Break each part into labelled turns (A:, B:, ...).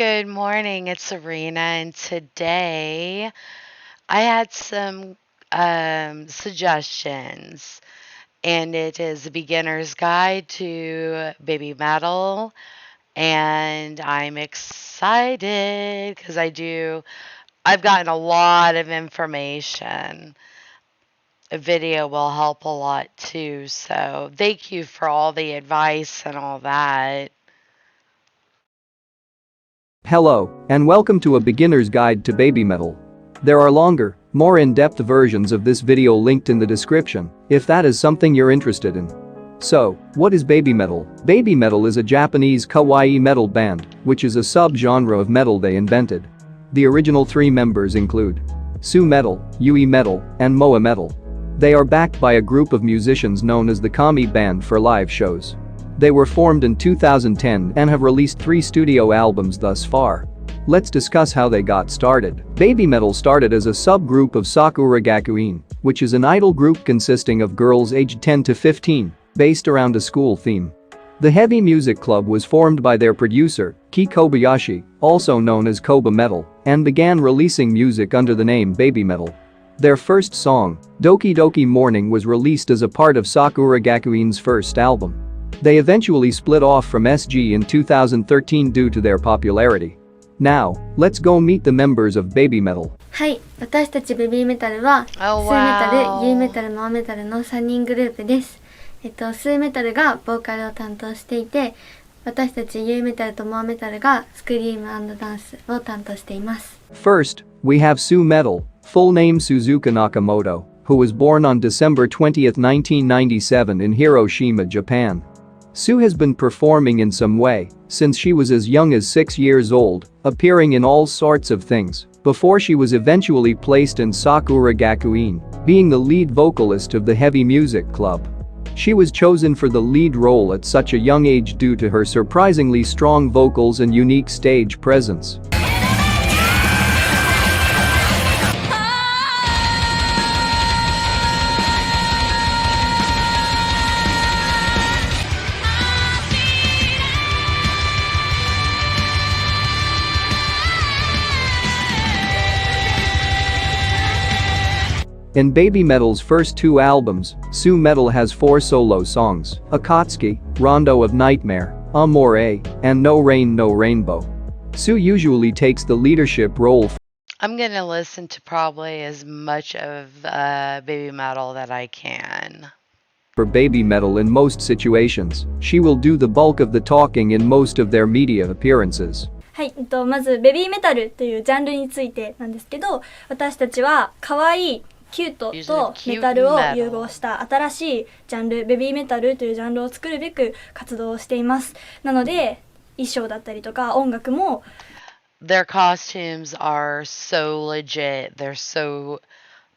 A: Good morning, it's Serena, and today I had some suggestions, and it is a beginner's guide to Babymetal, and I'm excited because I've gotten a lot of information. A video will help a lot too, so thank you for all the advice and all that.
B: Hello, and welcome to a beginner's guide to Babymetal. There are longer, more in-depth versions of this video linked in the description, if that is something you're interested in. So, what is Babymetal? Babymetal is a Japanese kawaii metal band, which is a sub-genre of metal they invented. The original three members include Yuimetal, Yuimetal, and Moametal. They are backed by a group of musicians known as the Kami Band for live shows. They were formed in 2010 and have released 3 studio albums thus far. Let's discuss how they got started. Babymetal started as a subgroup of Sakura Gakuin, which is an idol group consisting of girls aged 10 to 15, based around a school theme. The Heavy Music Club was formed by their producer, Ki Kobayashi, also known as Koba Metal, and began releasing music under the name Babymetal. Their first song, Doki Doki Morning, was released as a part of Sakura Gakuin's first album. They eventually split off from SG in 2013 due to their popularity. Now, let's go meet the members of Babymetal.
C: はい、私たちベビーメタルは、
A: Oh,
C: スーメタル、
A: wow.
C: ユイメタル、モアメタルの3人グループです。スーメタルがボーカルを担当していて、私たちユイメタルとモアメタルがスクリーム&ダンスを担当しています。
B: First, we have Yuimetal, full name Suzuka Nakamoto, who was born on December 20, 1997 in Hiroshima, Japan. Sue has been performing in some way since she was as young as 6 years old, appearing in all sorts of things, before she was eventually placed in Sakura Gakuin, being the lead vocalist of the Heavy Music Club. She was chosen for the lead role at such a young age due to her surprisingly strong vocals and unique stage presence. In Babymetal's first 2 albums, Yuimetal has 4 solo songs: Akatsuki, Rondo of Nightmare, Amore, and No Rain No Rainbow. Sue usually takes the leadership role.
A: I'm gonna listen to probably as much of Babymetal that I can.
B: For Babymetal in most situations, she will do the bulk of the talking in most of their media appearances.
D: はい、まずベビーメタルというジャンルについてなんですけど、私たちは可愛いキュートとメタルを融合した新しいジャンル、ベビーメタルというジャンルを作るべく活動をしています。なので衣装だったりとか音楽も
A: Their costumes are so legit. They're so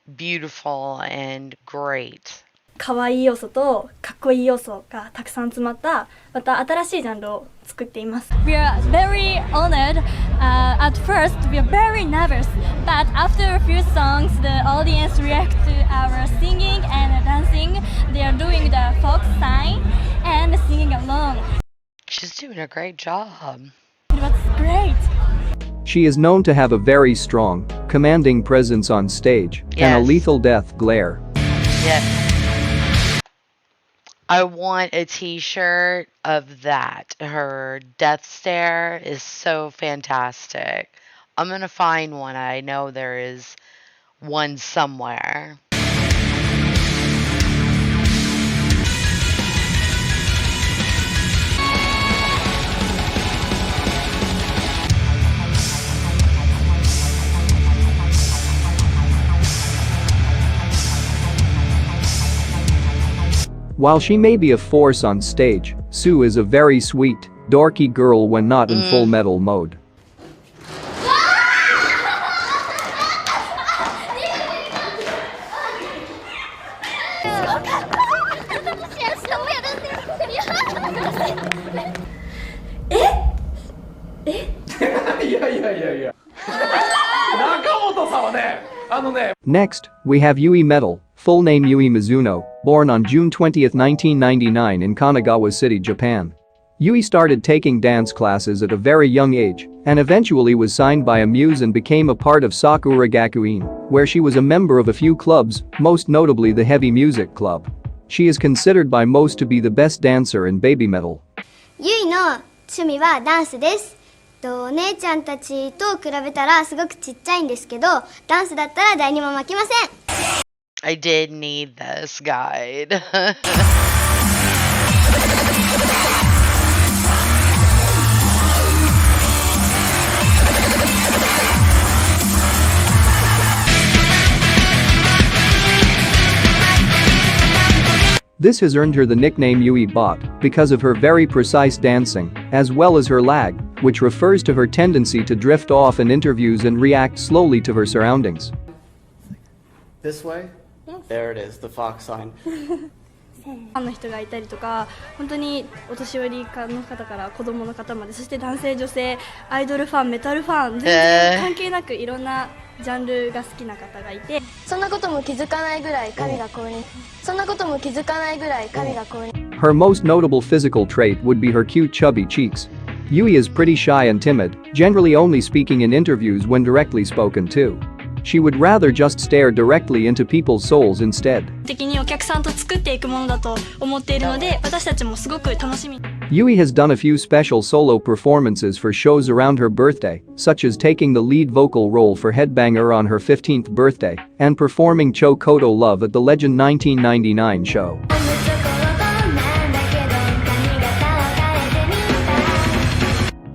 A: beautiful and great.
D: 可愛い要素とかっこいい要素がたくさん詰まったまた新しいジャンルを作っています。We are very honored. At first, we are very nervous, but after a few songs, the audience react to our singing and dancing. They are doing the folk sign and singing along.
A: She's doing a great job.
D: It was great.
B: She is known to have a very strong, commanding presence on stage and a
A: Yes.
B: lethal death glare.
A: Yes. I want a t-shirt of that. Her death stare is so fantastic. I'm gonna find one. I know there is one somewhere.
B: While she may be a force on stage, Sue is a very sweet, dorky girl when not in full metal mode. Next, we have Yuimetal, full name Yui Mizuno, born on June 20, 1999 in Kanagawa City, Japan. Yui started taking dance classes at a very young age and eventually was signed by a muse and became a part of Sakura Gakuin, where she was a member of a few clubs, most notably the Heavy Music Club. She is considered by most to be the best dancer in Babymetal.
E: ゆいの趣味はダンスです。お姉ちゃんたちと比べたらすごくちっちゃいんですけど、ダンスだったら誰にも負けません。
A: I did need this guide.
B: This has earned her the nickname Yui Bot because of her very precise dancing, as well as her lag, which refers to her tendency to drift off in interviews and react slowly to her surroundings.
F: This way? Yes. There it is, the fox sign.
D: ファンの人がいたりとか、本当にお年寄りの方から子供の方まで、そして男性女性、アイドルファン、メタルファン、全然関係なくいろんなジャンルが好きな方がいて、
E: そんなことも気づかないぐらい神が降臨。そんなことも気づかないぐらい神が降臨。
B: Her most notable physical trait would be her cute chubby cheeks. Yui is pretty shy and timid, generally only speaking in interviews when directly spoken to. She would rather just stare directly into people's souls instead.
D: 的にお客さんと作っていくものだと思っているので、私たちもすごく楽しみ。
B: Yui has done a few special solo performances for shows around her birthday, such as taking the lead vocal role for Headbanger on her 15th birthday and performing Cho Koto Love at the Legend 1999 show.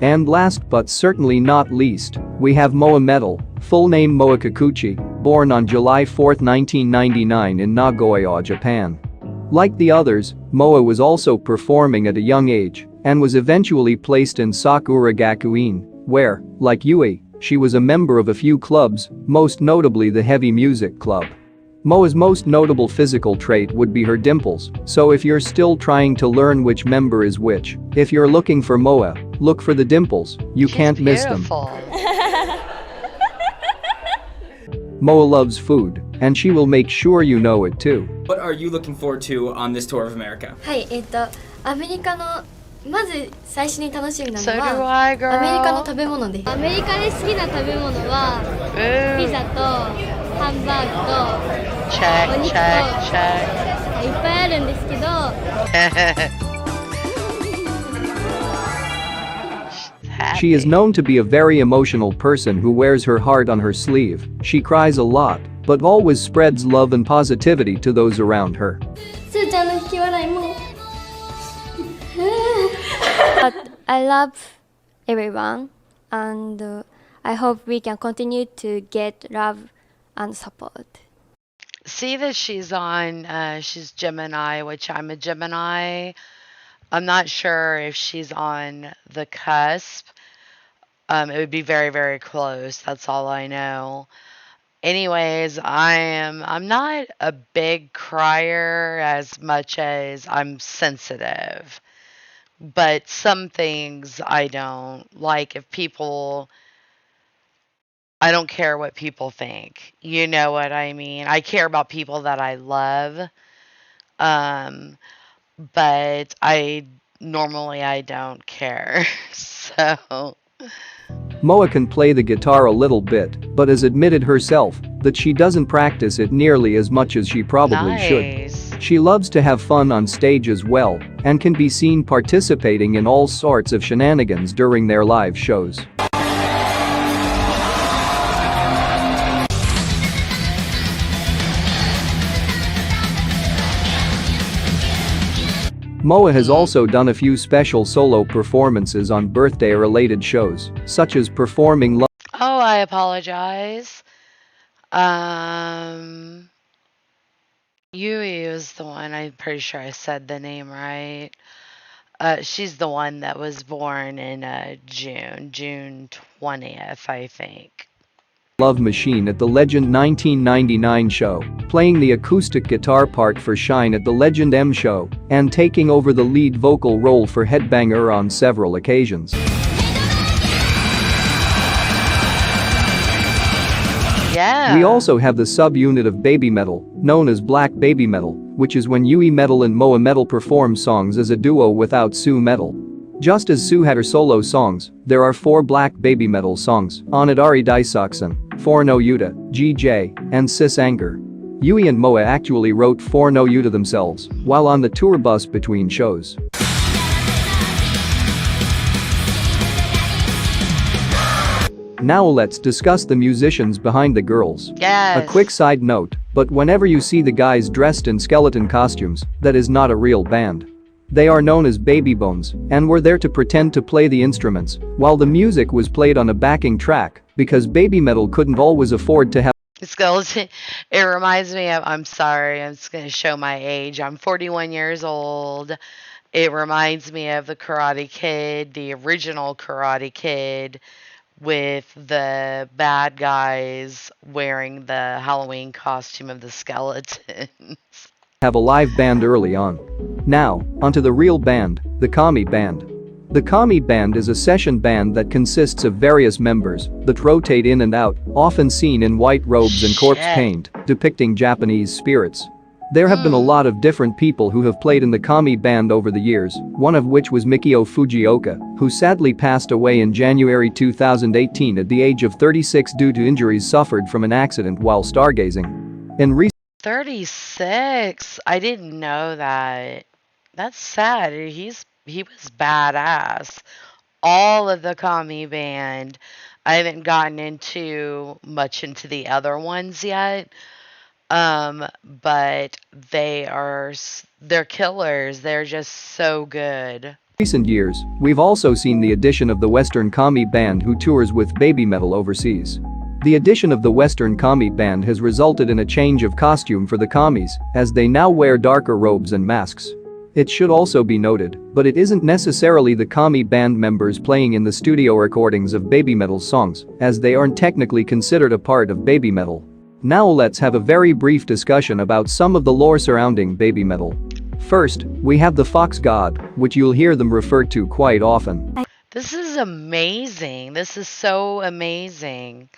B: And last but certainly not least, we have Moametal, full name Moa Kikuchi, born on July 4, 1999 in Nagoya, Japan. Like the others, Moa was also performing at a young age and was eventually placed in Sakura Gakuin, where, like Yui, she was a member of a few clubs, most notably the Heavy Music Club. Moa's most notable physical trait would be her dimples, so if you're still trying to learn which member is which, if you're looking for Moa, look for the dimples, you can't miss them. Moa loves food, and she will make sure you know it too.
G: What are you looking forward to on this tour of America?
C: はい、アメリカのまず最初に楽しみなの
A: So do
C: は
A: I, girl.
C: アメリカの食べ物です。
E: アメリカで好きな食べ物は
A: Ooh.
E: ピザとハンバーグと
A: Check,
E: お肉と
A: check,
E: いっぱいあるんですけど、
A: check.
B: She is known to be a very emotional person who wears her heart on her sleeve. She cries a lot, but always spreads love and positivity to those around her.
E: すーちゃんの引き笑いも
H: But I love everyone, and I hope we can continue to get love and support.
A: See that she's she's Gemini, which I'm a Gemini. I'm not sure if she's on the cusp. It would be very, very close. That's all I know. Anyways, I'm not a big crier as much as I'm sensitive. But some things I don't like if I don't care what people think. You know what I mean? I care about people that I love. But I don't care. So
B: Moa can play the guitar a little bit, but has admitted herself that she doesn't practice it nearly as much as she probably should.
A: nice.
B: She loves to have fun on stage as well and can be seen participating in all sorts of shenanigans during their live shows. Moa has also done a few special solo performances on birthday-related shows, such as performing
A: Oh, I apologize. Yui was the one, I'm pretty sure I said the name right. She's the one that was born in June 20th, I think.
B: Love Machine at the Legend 1999 show, playing the acoustic guitar part for Shine at the Legend M show, and taking over the lead vocal role for Headbanger on several occasions.
A: Yeah.
B: We also have the subunit of Babymetal, known as Black Babymetal, which is when Yuimetal and Moametal perform songs as a duo without Suimetal. Just as Sue had her solo songs, there are 4 black Babymetal songs on Adari Daisaksen, 4 no Yuta, GJ, and Sis Anger. Yui and Moa actually wrote 4 no Yuta themselves while on the tour bus between shows. Now let's discuss the musicians behind the girls.
A: Yes.
B: A quick side note, but whenever you see the guys dressed in skeleton costumes, that is not a real band. They are known as Baby Bones and were there to pretend to play the instruments while the music was played on a backing track because Babymetal couldn't always afford to have
A: Skeleton. It reminds me of, I'm sorry, I'm just going to show my age. I'm 41 years old. It reminds me of the Karate Kid, the original Karate Kid, with the bad guys wearing the Halloween costume of the skeleton.
B: a live band early on. Now, onto the real band, the Kami Band. The Kami Band is a session band that consists of various members that rotate in and out, often seen in white robes and corpse paint, depicting Japanese spirits. There have been a lot of different people who have played in the Kami Band over the years, one of which was Mikio Fujioka, who sadly passed away in January 2018 at the age of 36 due to injuries suffered from an accident while stargazing. In
A: 36? I didn't know that. That's sad. He was badass. All of the Kami Band. I haven't gotten into the other ones yet. But they're killers. They're just so good.
B: recent years, we've also seen the addition of the Western Kami Band who tours with Babymetal overseas. The addition of the Western Kami Band has resulted in a change of costume for the Kamis, as they now wear darker robes and masks. It should also be noted, but it isn't necessarily the Kami Band members playing in the studio recordings of Babymetal's songs, as they aren't technically considered a part of Babymetal. Now let's have a very brief discussion about some of the lore surrounding Babymetal. First, we have the Fox God, which you'll hear them referred to quite often.
A: This is amazing. This is so amazing.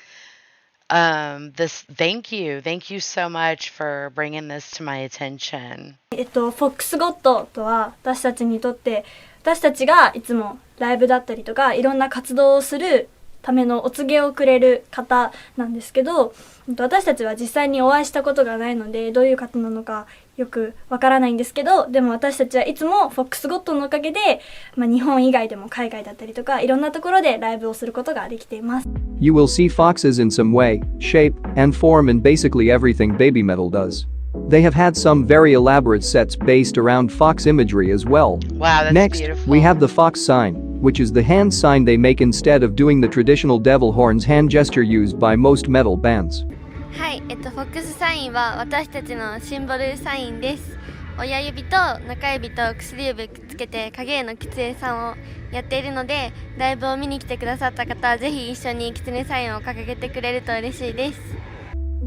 A: Thank you so much for bringing this to my attention.
D: フォックスゴッドとは私たちにとって私たちがいつもライブだったりとかいろんな活動をするためのお告げをくれる方なんですけど、私たちは実際にお会いしたことがないのでどういう方なのかよくわからないんですけど、でも私たちはいつもフォックスゴッドのおかげで、日本以外でも海外だったりとかいろんなところでライブをすることができています。
B: You will see foxes in some way, shape, and form in basically everything Babymetal does. They have had some very elaborate sets based around fox imagery as well.
A: Wow, that's
B: Next,
A: beautiful.
B: we have the fox sign, which is the hand sign they make instead of doing the traditional devil horns hand gesture used by most metal bands.
H: はい、フォックスサインは私たちのシンボルサインです。親指と中指と薬指くっつけて影絵のキツネさんをやっているので、ライブを見に来てくださった方はぜひ一緒にキツネサインを掲げてくれると嬉しいです。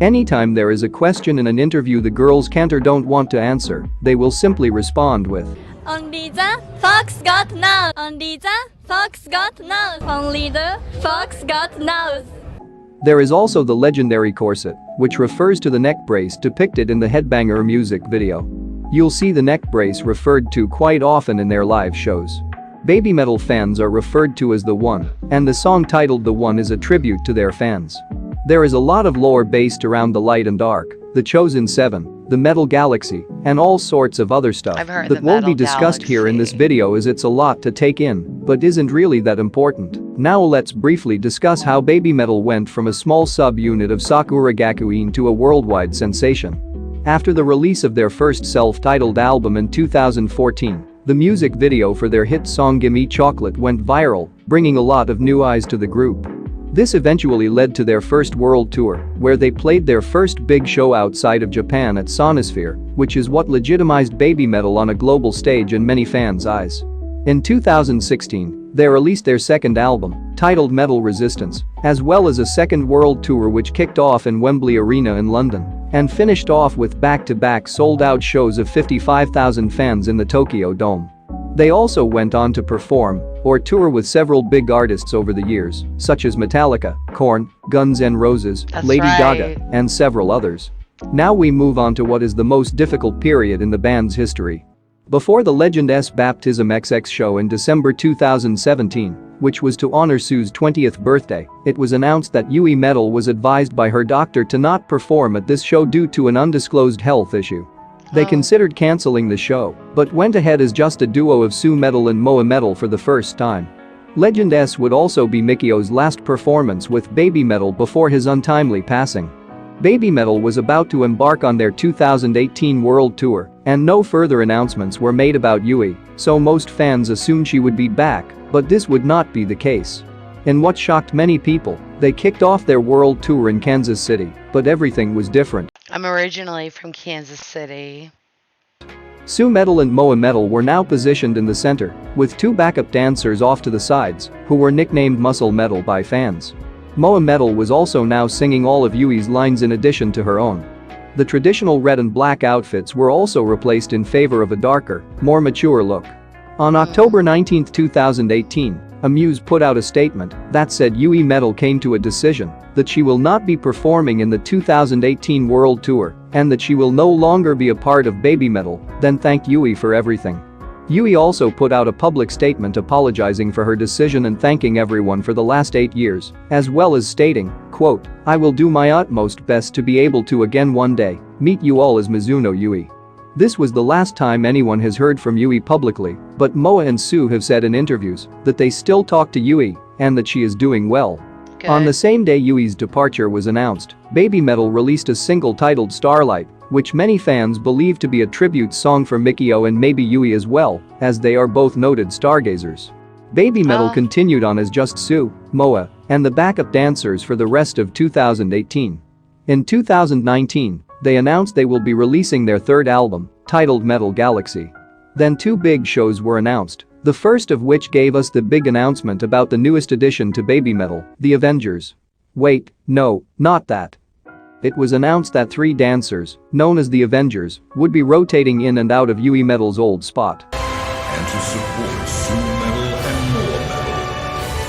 B: Anytime there is a question in an interview the girls can't or don't want to answer, they will simply respond with
D: Only the fox got now. Only the fox got now. Only the fox got now.
B: There is also the legendary corset, which refers to the neck brace depicted in the Headbanger music video. You'll see the neck brace referred to quite often in their live shows. Babymetal fans are referred to as the One, and the song titled The One is a tribute to their fans. There is a lot of lore based around the light and dark, the Chosen Seven, the Metal Galaxy, and all sorts of other stuff
A: I've heard
B: that
A: the
B: won't be
A: Metal
B: discussed here in this
A: Galaxy.
B: video as it's a lot to take in, but isn't really that important. Now let's briefly discuss how Babymetal went from a small sub-unit of Sakura Gakuin to a worldwide sensation. After the release of their first self-titled album in 2014, the music video for their hit song Gimme Chocolate went viral, bringing a lot of new eyes to the group. This eventually led to their first world tour, where they played their first big show outside of Japan at Sonosphere, which is what legitimized Babymetal on a global stage in many fans' eyes. In 2016, they released their second album, titled Metal Resistance, as well as a second world tour which kicked off in Wembley Arena in London and finished off with back-to-back sold-out shows of 55,000 fans in the Tokyo Dome. They also went on to perform or tour with several big artists over the years, such as Metallica, Korn, Guns N' Roses,
A: That's
B: Lady
A: right.
B: Gaga, and several others. Now we move on to what is the most difficult period in the band's history. Before the Legend S Baptism XX show in December 2017, which was to honor Sue's 20th birthday, it was announced that Yuimetal was advised by her doctor to not perform at this show due to an undisclosed health issue. They considered cancelling the show, but went ahead as just a duo of Suemetal and Moametal for the first time. Legend S would also be Mikio's last performance with Babymetal before his untimely passing. Babymetal was about to embark on their 2018 world tour, and no further announcements were made about Yui, so most fans assumed she would be back, but this would not be the case. In what shocked many people, they kicked off their world tour in Kansas City, but everything was different.
A: I'm originally from Kansas City.
B: Suemetal and Moametal were now positioned in the center, with two backup dancers off to the sides, who were nicknamed Muscle Metal by fans. Moametal was also now singing all of Yui's lines in addition to her own. The traditional red and black outfits were also replaced in favor of a darker, more mature look. On October 19, 2018, Amuse put out a statement that said Yuimetal came to a decision that she will not be performing in the 2018 World Tour and that she will no longer be a part of Babymetal, then thanked Yui for everything. Yui also put out a public statement apologizing for her decision and thanking everyone for the last 8 years, as well as stating, quote, "I will do my utmost best to be able to again one day meet you all as Mizuno Yui." This was the last time anyone has heard from Yui publicly, but Moa and Sue have said in interviews that they still talk to Yui and that she is doing well.
A: Good.
B: On the same day Yui's departure was announced, Babymetal released a single titled Starlight, which many fans believe to be a tribute song for Mikio and maybe Yui as well, as they are both noted stargazers. Babymetal continued on as just Sue, Moa, and the backup dancers for the rest of 2018. In 2019, they announced they will be releasing their third album, titled Metal Galaxy. Then two big shows were announced, the first of which gave us the big announcement about the newest addition to Babymetal, the Avengers. Wait, no, not that. It was announced that 3 dancers, known as the Avengers, would be rotating in and out of Yuimetal's old spot.
I: And to support Suemetal and Moametal,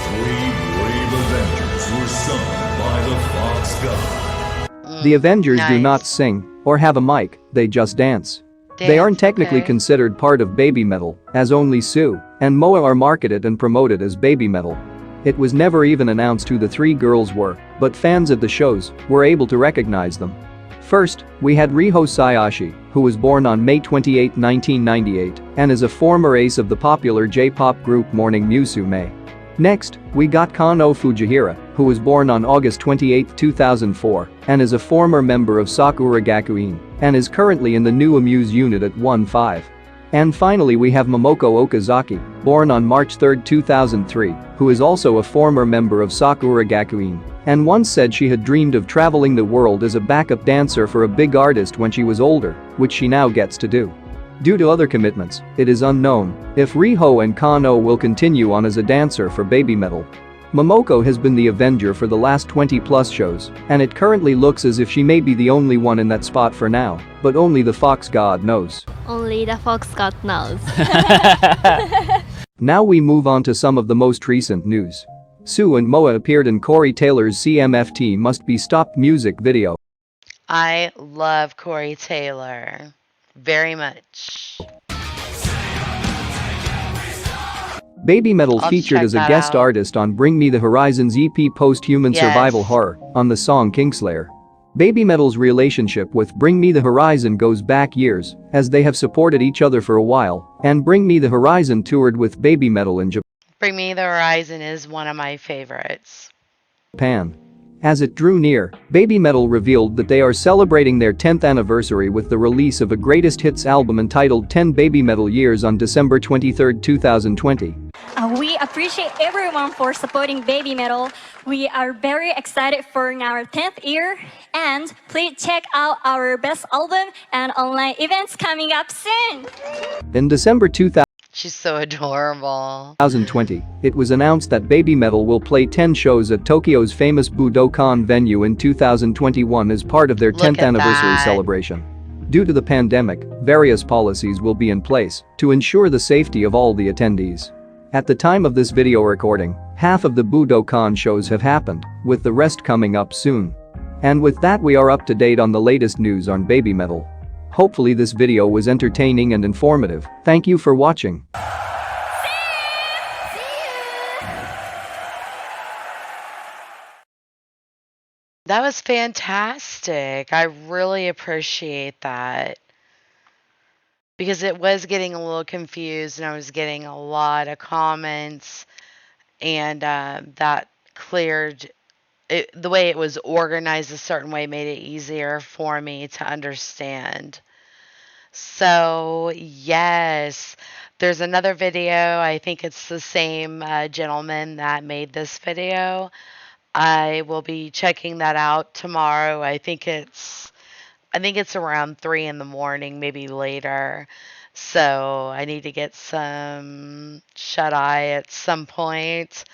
I: 3 brave Avengers were summoned by the Fox God.
B: The Avengers do
A: Nice.
B: not sing or have a mic, they just dance. They aren't technically
A: okay.
B: considered part of Babymetal, as only Sue and Moa are marketed and promoted as Babymetal. It was never even announced who the 3 girls were, but fans at the shows were able to recognize them. First, we had Riho Sayashi, who was born on May 28, 1998, and is a former ace of the popular J-pop group Morning Musume. Next, we got Kano Fujihira, who was born on August 28, 2004, and is a former member of Sakura Gakuin, and is currently in the new Amuse unit at 1-5. And finally we have Momoko Okazaki, born on March 3, 2003, who is also a former member of Sakura Gakuin, and once said she had dreamed of traveling the world as a backup dancer for a big artist when she was older, which she now gets to do. Due to other commitments, it is unknown if Riho and Kano will continue on as a dancer for Babymetal. Momoko has been the Avenger for the last 20+ shows, and it currently looks as if she may be the only one in that spot for now, but only the Fox God knows.
H: Only the Fox God knows.
B: Now we move on to some of the most recent news. Sue and Moa appeared in Corey Taylor's CMFT Must Be Stopped music video.
A: I love Corey Taylor very much.
B: Babymetal
A: I'll
B: featured
A: check
B: as a
A: that
B: guest
A: out.
B: artist on Bring Me the Horizon's EP Post-Human
A: Yes.
B: Survival Horror on the song Kingslayer. Babymetal's relationship with Bring Me the Horizon goes back years, as they have supported each other for a while, and Bring Me the Horizon toured with Babymetal in
A: Bring Me the Horizon is one of my favorites.
B: Japan. As it drew near, Babymetal revealed that they are celebrating their 10th anniversary with the release of a greatest hits album entitled 10 Babymetal Years on December 23, 2020.
D: We appreciate everyone for supporting Babymetal. We are very excited for our 10th year, and please check out our best album and online events coming up soon.
B: In December 2020,
A: She's so adorable.
B: it was announced that Babymetal will play 10 shows at Tokyo's famous Budokan venue in 2021 as part of their
A: Look
B: 10th
A: at
B: anniversary
A: that.
B: celebration. Due to the pandemic, various policies will be in place to ensure the safety of all the attendees. At the time of this video recording, half of the Budokan shows have happened, with the rest coming up soon. And with that we are up to date on the latest news on Babymetal. Hopefully this video was entertaining and informative. Thank you for watching.
A: That was fantastic. I really appreciate that because it was getting a little confused and I was getting a lot of comments, and that cleared it. The way it was organized a certain way made it easier for me to understand. So, yes, there's another video. I think it's the same gentleman that made this video. I will be checking that out tomorrow. I think it's around 3 in the morning, maybe later. So I need to get some shut eye at some point.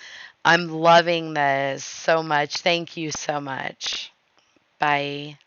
A: I'm loving this so much. Thank you so much. Bye.